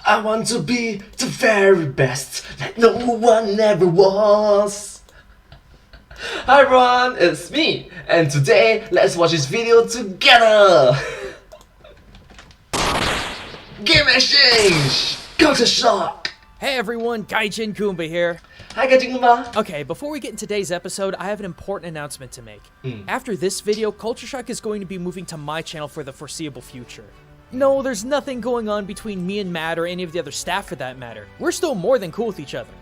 I want to be the very best, like no one ever was. Hi everyone, it's me, and today let's watch this video together. Game exchange! Culture shock! Hey everyone, 𝐏𝐨𝐤𝐞𝐦𝐨 here. Hi 𝐏𝐨𝐤𝐞𝐦𝐨𝐬. Okay, before we get in today's episode, I have an important announcement to make. After this video, Culture Shock is going to be moving to my channel for the foreseeable future. No, there's nothing going on between me and Matt or any of the other staff for that matter. We're still more than cool with each other.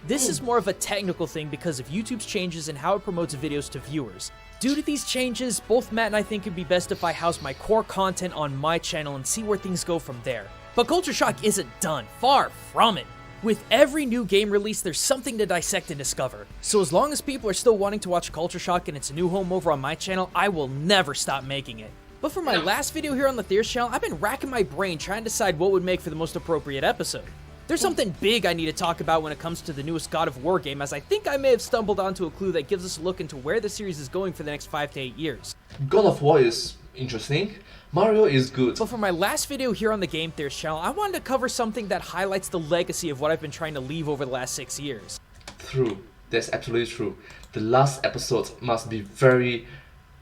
This is more of a technical thing because of YouTube's changes in how it promotes videos to viewers. Due to these changes, both Matt and I think it'd be best if I house my core content on my channel and see where things go from there. But Culture Shock isn't done, far from it. With every new game release, there's something to dissect and discover. So as long as people are still wanting to watch Culture Shock in its new home over on my channel, I will never stop making it. But for my last video here on the Theorists channel, I've been racking my brain trying to decide what would make for the most appropriate episode. There's something big I need to talk about when it comes to the newest God of War game, as I think I may have stumbled onto a clue that gives us a look into where the series is going for the next 5 to 8 years. God of War is interesting. Mario is good. But for my last video here on the Game Theorists channel, I wanted to cover something that highlights the legacy of what I've been trying to leave over the last 6 years. True. That's absolutely true. The last episode must be very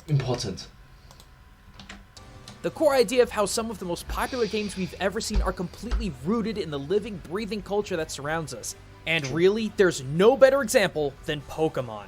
important. The core idea of how some of the most popular games we've ever seen are completely rooted in the living, breathing culture that surrounds us. And really, there's no better example than Pokemon.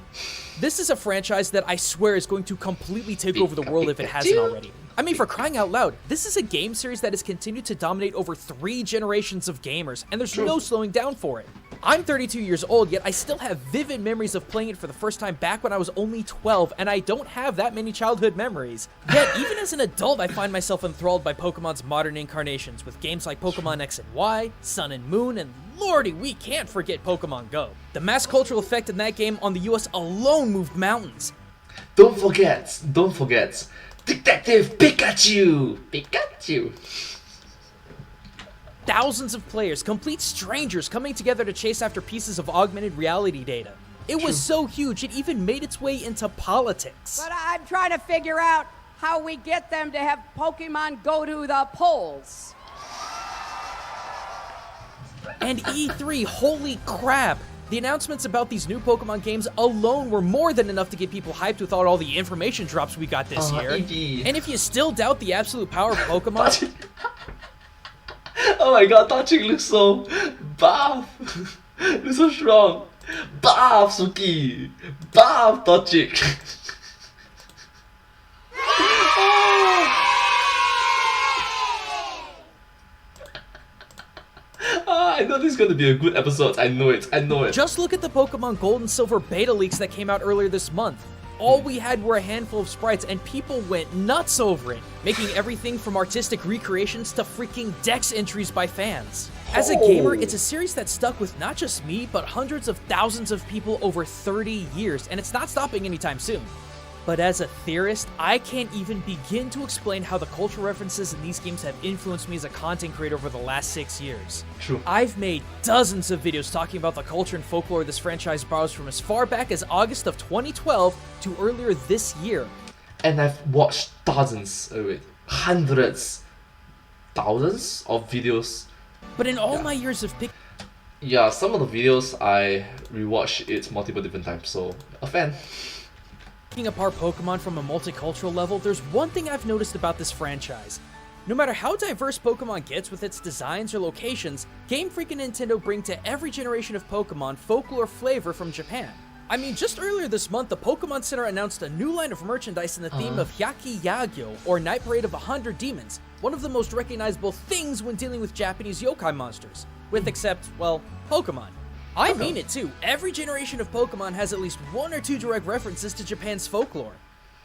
This is a franchise that I swear is going to completely take over the world if it hasn't already. I mean, for crying out loud, this is a game series that has continued to dominate over 3 generations of gamers, and there's no slowing down for it. I'm 32 years old, yet I still have vivid memories of playing it for the first time back when I was only 12, and I don't have that many childhood memories. Yet, even as an adult, I find myself enthralled by Pokemon's modern incarnations, with games like Pokemon X and Y, Sun and Moon, and lordy, we can't forget Pokemon Go. The mass cultural effect in that game on the US alone moved mountains. Don't forget, Detective Pikachu! Thousands of players, complete strangers, coming together to chase after pieces of augmented reality data. It was so huge, it even made its way into politics. But I'm trying to figure out how we get them to have Pokemon go to the polls. And E3, holy crap! The announcements about these new Pokemon games alone were more than enough to get people hyped without all the information drops we got this year. And if you still doubt the absolute power of Pokemon... Oh my god, Touching looks so buff! Looks so strong! Buff, Suki! Buff, Touching! I know this is going to be a good episode. I know it. Just look at the Pokemon Gold and Silver beta leaks that came out earlier this month. All we had were a handful of sprites and people went nuts over it, making everything from artistic recreations to freaking dex entries by fans. As a gamer, it's a series that stuck with not just me, but hundreds of thousands of people over 30 years, and it's not stopping anytime soon. But as a theorist, I can't even begin to explain how the cultural references in these games have influenced me as a content creator over the last 6 years. True. I've made dozens of videos talking about the culture and folklore this franchise borrows from as far back as August of 2012 to earlier this year. And I've watched hundreds, thousands of videos. But in all my years of Yeah, some of the videos I rewatched it multiple different times, so a fan. picking apart Pokemon from a multicultural level, there's one thing I've noticed about this franchise. No matter how diverse Pokemon gets with its designs or locations, Game Freak and Nintendo bring to every generation of Pokemon folklore flavor from Japan. I mean, just earlier this month, the Pokemon Center announced a new line of merchandise in the theme of 𝐻𝐸𝐻𝐸, or Night Parade of 100 Demons, one of the most recognizable things when dealing with Japanese yokai monsters. With except, well, Pokemon. I mean it too, every generation of Pokemon has at least 1 or 2 direct references to Japan's folklore.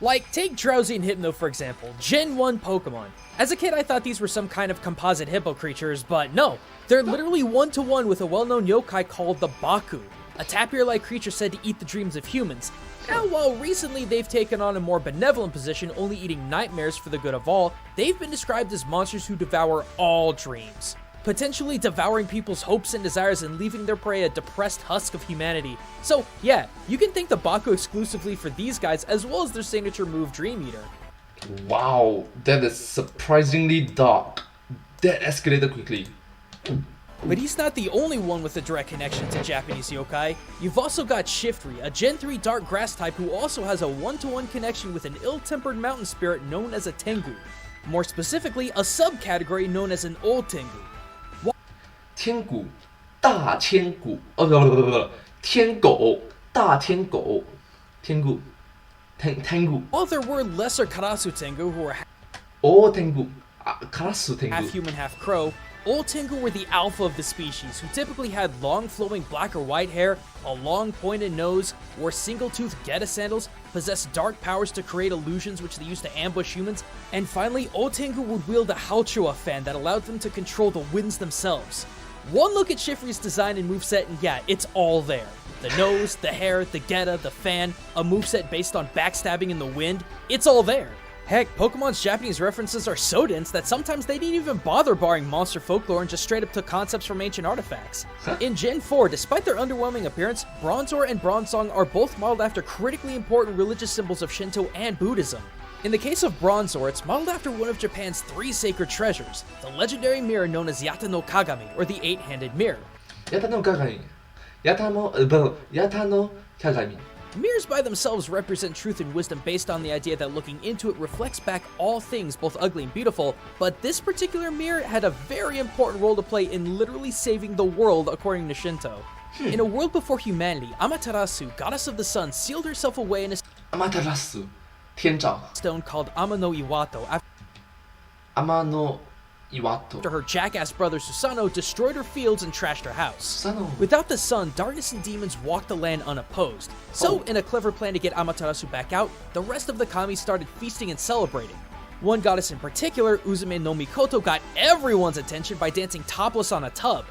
Like, take Drowsy and Hypno for example, Gen 1 Pokemon. As a kid I thought these were some kind of composite hippo creatures, but no, they're literally one-to-one with a well-known yokai called the Baku, a tapir-like creature said to eat the dreams of humans. Now, while recently they've taken on a more benevolent position, only eating nightmares for the good of all, they've been described as monsters who devour all dreams, potentially devouring people's hopes and desires and leaving their prey a depressed husk of humanity. So yeah, you can thank the Baku exclusively for these guys as well as their signature move Dream Eater. Wow, that is surprisingly dark. That escalated quickly. But he's not the only one with a direct connection to Japanese yokai. You've also got Shiftry, a Gen 3 dark grass type who also has a one-to-one connection with an ill-tempered mountain spirit known as a Tengu. More specifically, a subcategory known as an old Tengu. 天狗，大天狗，不，天狗，大天狗，天狗，Tengu. While there were lesser Karasu Tengu who were Tengu, Karasu Tengu. half human, half crow, old Tengu were the alpha of the species, who typically had long flowing black or white hair, a long pointed nose, wore single-toothed Geta sandals, possessed dark powers to create illusions which they used to ambush humans, and finally, old Tengu would wield a 𝐿𝐶𝐸 fan that allowed them to control the winds themselves. One look at Shiftry's design and moveset and yeah, it's all there. The nose, the hair, the Geta, the fan, a moveset based on backstabbing in the wind, it's all there. Heck, Pokemon's Japanese references are so dense that sometimes they didn't even bother borrowing monster folklore and just straight up took concepts from ancient artifacts. In Gen 4, despite their underwhelming appearance, Bronzor and Bronzong are both modeled after critically important religious symbols of Shinto and Buddhism. In the case of Bronzor, it's modeled after one of Japan's 3 sacred treasures, the legendary mirror known as Yata no Kagami, or the 8-handed mirror. Yata no Kagami. Mirrors by themselves represent truth and wisdom based on the idea that looking into it reflects back all things, both ugly and beautiful, but this particular mirror had a very important role to play in literally saving the world according to Shinto. In a world before humanity, Amaterasu, goddess of the sun, sealed herself away in a Amaterasu, 天照 stone called Ama no Iwato Ama no Iwato. after her jackass brother Susanoo destroyed her fields and trashed her house. Susanoo. Without the sun, darkness and demons walked the land unopposed. So, in a clever plan to get Amaterasu back out, the rest of the kami started feasting and celebrating. One goddess in particular, Uzume no Mikoto, got everyone's attention by dancing topless on a tub.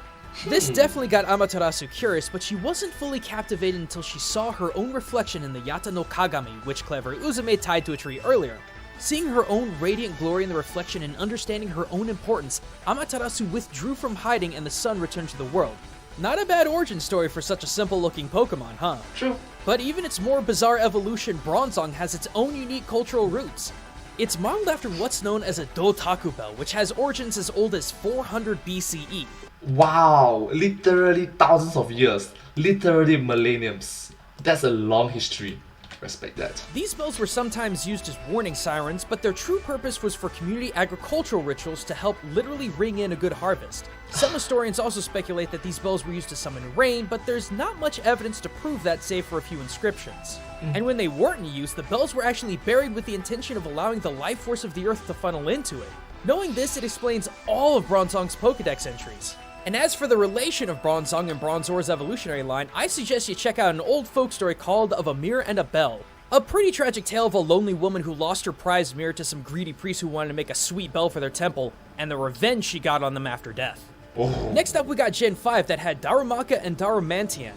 This definitely got Amaterasu curious, but she wasn't fully captivated until she saw her own reflection in the Yata no Kagami, which clever Uzume tied to a tree earlier. Seeing her own radiant glory in the reflection and understanding her own importance, Amaterasu withdrew from hiding and the sun returned to the world. Not a bad origin story for such a simple-looking Pokemon, huh? True. But even its more bizarre evolution, Bronzong has its own unique cultural roots. It's modeled after what's known as a Dotaku bell, which has origins as old as 400 BCE. Wow, literally thousands of years, literally millenniums. That's a long history. Respect that. These bells were sometimes used as warning sirens, but their true purpose was for community agricultural rituals to help literally ring in a good harvest. Some historians also speculate that these bells were used to summon rain, but there's not much evidence to prove that save for a few inscriptions. And when they weren't in use, the bells were actually buried with the intention of allowing the life force of the earth to funnel into it. Knowing this, it explains all of Bronzong's Pokedex entries. And as for the relation of Bronzong and Bronzor's evolutionary line, I suggest you check out an old folk story called Of a Mirror and a Bell. A pretty tragic tale of a lonely woman who lost her prized mirror to some greedy priests who wanted to make a sweet bell for their temple, and the revenge she got on them after death. Oh. Next up, we got Gen 5 that had Darumaka and Darumantian,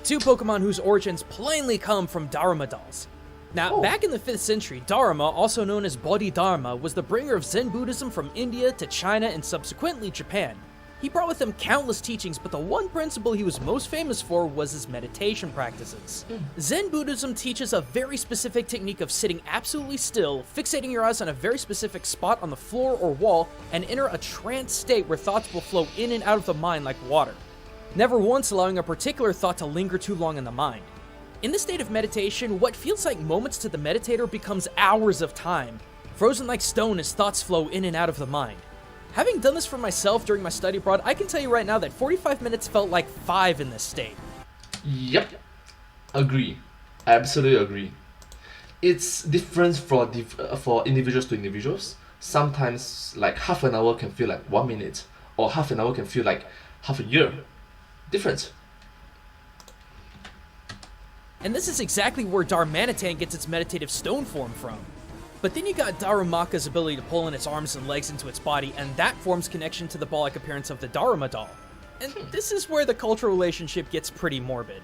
2 Pokemon whose origins plainly come from Daruma dolls. Now, back in the 5th century, Daruma, also known as Bodhidharma, was the bringer of Zen Buddhism from India to China and subsequently Japan. He brought with him countless teachings, but the one principle he was most famous for was his meditation practices. Zen Buddhism teaches a very specific technique of sitting absolutely still, fixating your eyes on a very specific spot on the floor or wall, and enter a trance state where thoughts will flow in and out of the mind like water, never once allowing a particular thought to linger too long in the mind. In this state of meditation, what feels like moments to the meditator becomes hours of time. Frozen like stone as thoughts flow in and out of the mind. Having done this for myself during my study abroad, I can tell you right now that 45 minutes felt like 5 in this state. Yep. Agree. Absolutely agree. It's different for individuals to individuals. Sometimes like half an hour can feel like 1 minute, or half an hour can feel like half a year. Different. And this is exactly where Darmanitan gets its meditative stone form from. But then you got Darumaka's ability to pull in its arms and legs into its body, and that forms connection to the ball-like appearance of the Daruma doll. And this is where the cultural relationship gets pretty morbid.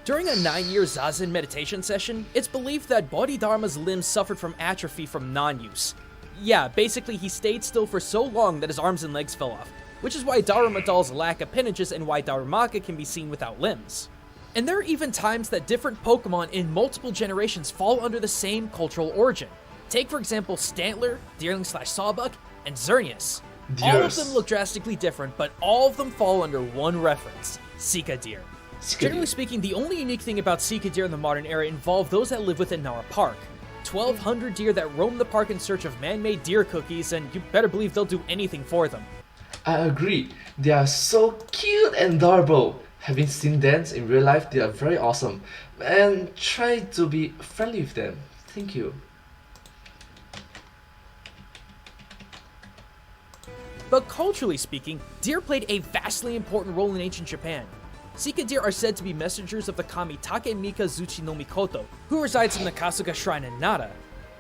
During a 9-year Zazen meditation session, it's believed that Bodhidharma's limbs suffered from atrophy from non-use. Yeah, basically he stayed still for so long that his arms and legs fell off, which is why Daruma dolls lack appendages and why Darumaka can be seen without limbs. And there are even times that different Pokemon in multiple generations fall under the same cultural origin. Take for example Stantler, Deerling/Sawbuck, and Xerneas. All of Deers. them look drastically different, but all of them fall under one reference, Sika deer. Generally speaking, the only unique thing about Sika deer in the modern era involve those that live within Nara Park. 1,200 deer that roam the park in search of man-made deer cookies, and you better believe they'll do anything for them. I agree. They are so cute and adorable. Having seen them in real life, they are very awesome. And try to be friendly with them. Thank you. But culturally speaking, deer played a vastly important role in ancient Japan. Sika deer are said to be messengers of the kami Tate-mika-zuchi no Mikoto, who resides in the Kasuga Shrine in Nara.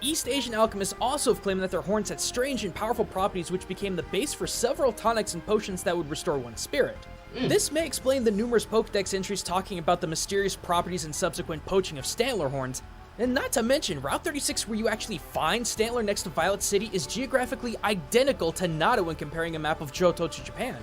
East Asian alchemists also have claimed that their horns had strange and powerful properties which became the base for several tonics and potions that would restore one's spirit. This may explain the numerous Pokédex entries talking about the mysterious properties and subsequent poaching of Stantler horns, and not to mention, Route 36 where you actually find Stantler next to Violet City is geographically identical to Nara when comparing a map of Johto to Japan.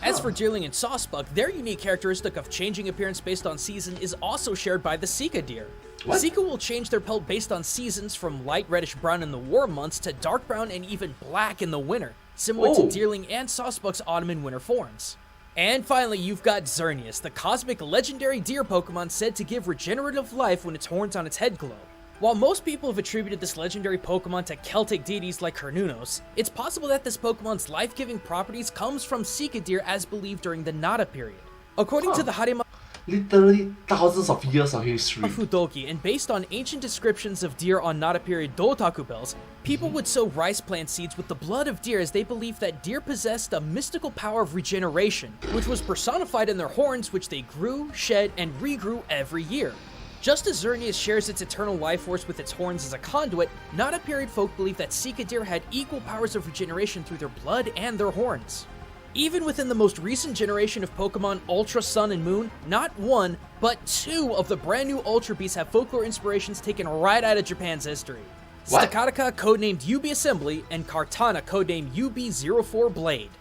As for Deerling and Sawsbuck, their unique characteristic of changing appearance based on season is also shared by the Sika deer. What? Sika will change their pelt based on seasons from light reddish brown in the warm months to dark brown and even black in the winter, similar to Deerling and Sawsbuck's autumn and winter forms. And finally, you've got Xerneas, the cosmic legendary deer Pokemon said to give regenerative life when its horns on its head glow. While most people have attributed this legendary Pokemon to Celtic deities like Cernunnos, it's possible that this Pokemon's life-giving properties comes from Sika deer as believed during the Nara period. According to the Harima Literally thousands of years of history. Fudoki, and based on ancient descriptions of deer on Nara period Dotaku bells, people would sow rice plant seeds with the blood of deer as they believed that deer possessed a mystical power of regeneration, which was personified in their horns, which they grew, shed, and regrew every year. Just as Xerneas shares its eternal life force with its horns as a conduit, Nara period folk believed that Sika deer had equal powers of regeneration through their blood and their horns. Even within the most recent generation of Pokemon Ultra Sun and Moon, not one, but two of the brand new Ultra Beasts have folklore inspirations taken right out of Japan's history. What? Stakataka, codenamed UB Assembly, and Kartana, codenamed UB-04 Blade.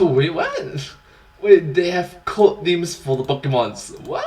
Oh, wait, what? Wait, they have code names for the Pokemons. What?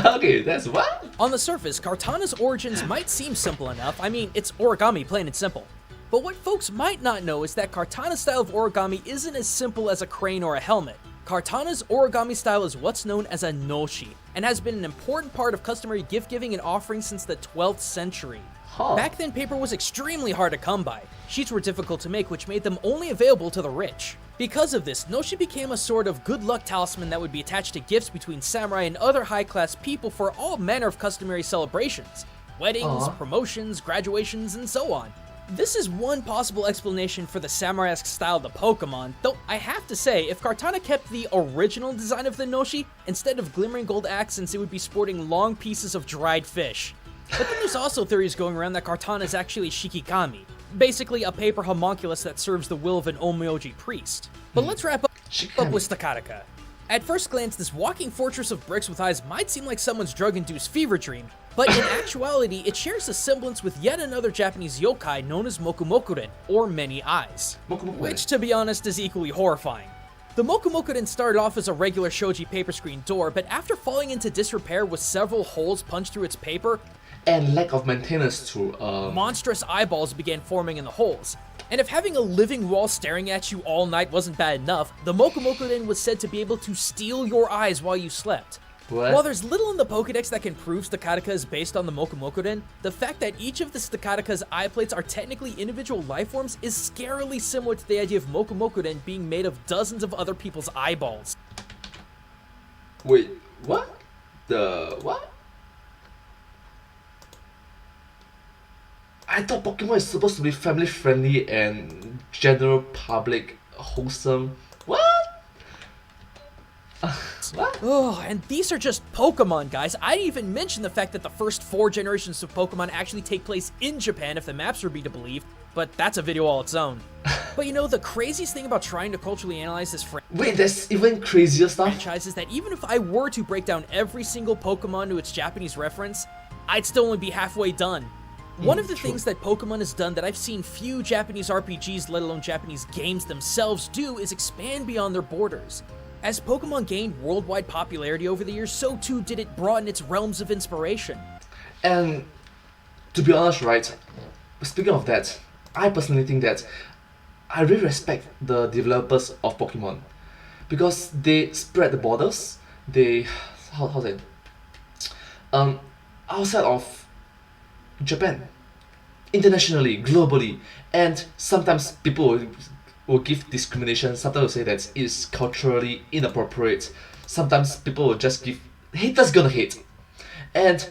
Okay, that's what? On the surface, Kartana's origins might seem simple enough. I mean, it's origami, plain and simple. But what folks might not know is that Kartana's style of origami isn't as simple as a crane or a helmet. Kartana's origami style is what's known as a noshi, and has been an important part of customary gift giving and offering since the 12th century. Back then, paper was extremely hard to come by. Sheets were difficult to make, which made them only available to the rich. Because of this, noshi became a sort of good luck talisman that would be attached to gifts between samurai and other high-class people for all manner of customary celebrations. Weddings, promotions, graduations, and so on. This is one possible explanation for the samurai-esque style of the Pokemon, though I have to say, if Kartana kept the original design of the Noshi, instead of glimmering gold accents, it would be sporting long pieces of dried fish. But then there's also theories going around that Kartana is actually Shikigami, basically a paper homunculus that serves the will of an Onmyoji priest. But let's wrap up with Stakataka. At first glance, this walking fortress of bricks with eyes might seem like someone's drug-induced fever dream, but in actuality, it shares a semblance with yet another Japanese yokai known as Mokumokuren, or Many Eyes, which, to be honest, is equally horrifying. The Mokumokuren started off as a regular shoji paper screen door, but after falling into disrepair with several holes punched through its paper, and lack of maintenance too, monstrous eyeballs began forming in the holes. And if having a living wall staring at you all night wasn't bad enough, the Mokumokuren was said to be able to steal your eyes while you slept. What? While there's little in the Pokédex that can prove Stakataka is based on the Mokumokuren, the fact that each of the Stakataka's eye plates are technically individual life forms is scarily similar to the idea of Mokumokuren being made of dozens of other people's eyeballs. Wait, what? What? I thought Pokemon is supposed to be family friendly and general public wholesome. What? What? Oh, and these are just Pokemon, guys. I didn't even mention the fact that the first 4 generations of Pokemon actually take place in Japan, if the maps are to be believed, but that's a video all its own. But you know, the craziest thing about trying to culturally analyze this Wait, there's even crazier stuff? franchise is that even if I were to break down every single Pokemon to its Japanese reference, I'd still only be halfway done. One of the things that Pokemon has done that I've seen few Japanese RPGs, let alone Japanese games themselves, do is expand beyond their borders. As Pokemon gained worldwide popularity over the years, so too did it broaden its realms of inspiration. And to be honest, right, speaking of that, I personally think that I really respect the developers of Pokemon because they spread the borders. They how say outside of Japan, internationally, globally, and sometimes people will give discrimination. Sometimes will say that it's culturally inappropriate. Sometimes people will just give haters gonna hate, and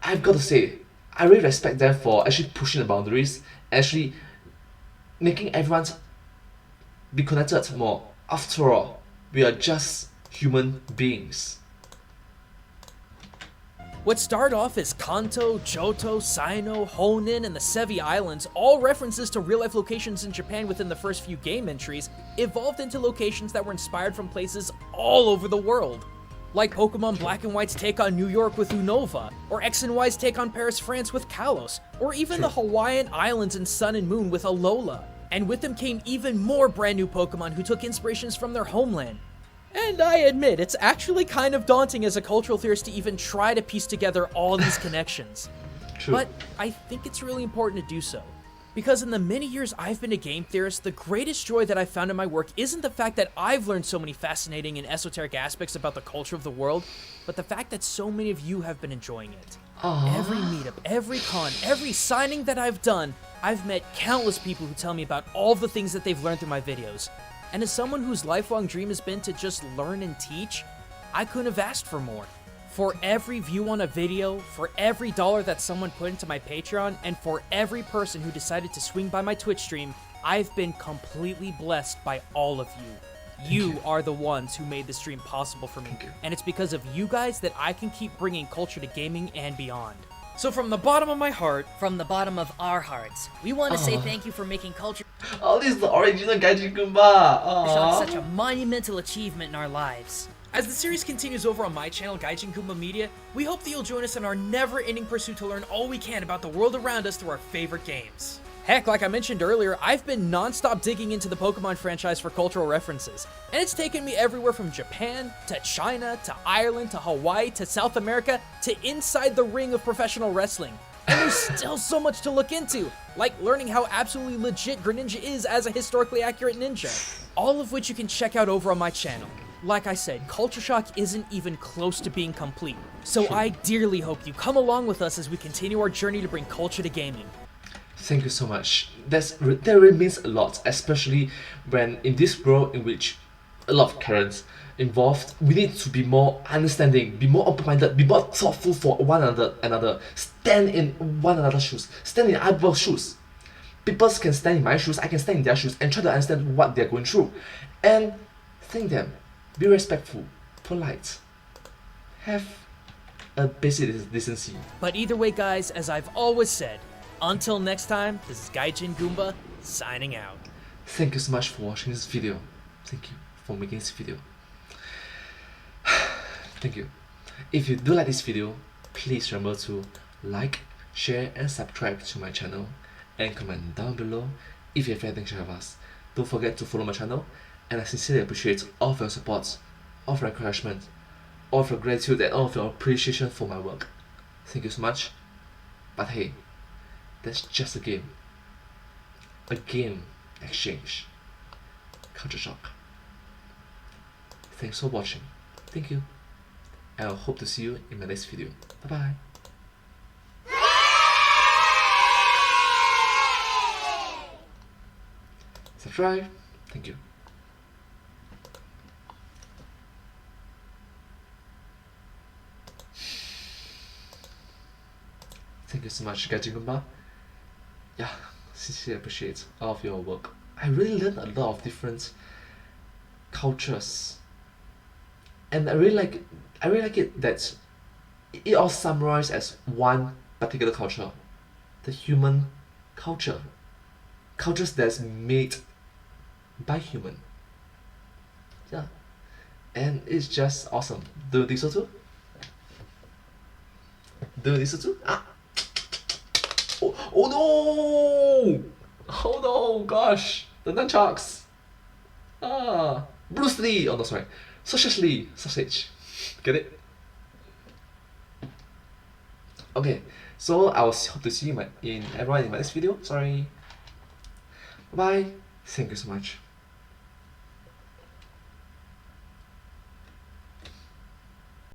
I've got to say I really respect them for actually pushing the boundaries, actually making everyone be connected more. After all, we are just human beings. What started off as Kanto, Johto, Sino, Honen, and the Sevi Islands, all references to real-life locations in Japan within the first few game entries, evolved into locations that were inspired from places all over the world. Like Pokemon Black and White's take on New York with Unova, or X and Y's take on Paris, France with Kalos, or even the Hawaiian Islands in Sun and Moon with Alola. And with them came even more brand new Pokemon who took inspirations from their homeland. And I admit, it's actually kind of daunting as a cultural theorist to even try to piece together all these connections. True. But I think it's really important to do so. Because in the many years I've been a game theorist, the greatest joy that I've found in my work isn't the fact that I've learned so many fascinating and esoteric aspects about the culture of the world, but the fact that so many of you have been enjoying it. Every meetup, every con, every signing that I've done, I've met countless people who tell me about all the things that they've learned through my videos. And as someone whose lifelong dream has been to just learn and teach, I couldn't have asked for more. For every view on a video, for every dollar that someone put into my Patreon, and for every person who decided to swing by my Twitch stream, I've been completely blessed by all of you. You are the ones who made this stream possible for me. And it's because of you guys that I can keep bringing culture to gaming and beyond. So from the bottom of my heart, From the bottom of our hearts, we want to say thank you for making culture Oh, this is the original 𝐏𝐨𝐤𝐞𝐦𝐨𝐬. shock such a monumental achievement in our lives. as the series continues over on my channel, 𝐏𝐨𝐤𝐞𝐦𝐨 Media, we hope that you'll join us in our never-ending pursuit to learn all we can about the world around us through our favorite games. Heck, like I mentioned earlier, I've been non-stop digging into the Pokemon franchise for cultural references, and it's taken me everywhere from Japan, to China, to Ireland, to Hawaii, to South America, to inside the ring of professional wrestling. And there's still so much to look into, like learning how absolutely legit Greninja is as a historically accurate ninja. All of which you can check out over on my channel. Like I said, Culture Shock isn't even close to being complete, so I dearly hope you come along with us as we continue our journey to bring culture to gaming. Thank you so much. That really means a lot, especially when in this world in which a lot of currents involved, we need to be more understanding, be more open-minded, be more thoughtful for one another, stand in one another's shoes, stand in other people's shoes. People can stand in my shoes, I can stand in their shoes and try to understand what they're going through. And thank them. Be respectful, polite, have a basic decency. But either way guys, as I've always said, until next time, this is 𝐏𝐨𝐤𝐞𝐦𝐨 signing out. Thank you so much for watching this video. Thank you for making this video. Thank you. If you do like this video, please remember to like, share and subscribe to my channel and comment down below if you have anything to share with us. Don't forget to follow my channel, and I sincerely appreciate all of your support, all of your encouragement, all of your gratitude and all of your appreciation for my work. Thank you so much. But hey, that's just a game. A game exchange. Culture shock. Thanks for watching. Thank you. And I hope to see you in my next video. Bye bye. Subscribe. Thank you. Thank you so much, 𝐏𝐨𝐤𝐞𝐦𝐨. Yeah, sincerely appreciate all of your work. I really learned a lot of different cultures, and I really like it that it all summarized as one particular culture, the human culture, cultures that's made by human. Yeah, and it's just awesome. Do you think so too? Do you think so too? Ah. Oh no! Oh no, gosh! The nunchucks! Ah! Bruce Lee! Oh no, sorry. Sausage Lee! Sausage. Get it? Okay, so I will hope to see you in everyone in my next video. Sorry. Bye! Thank you so much.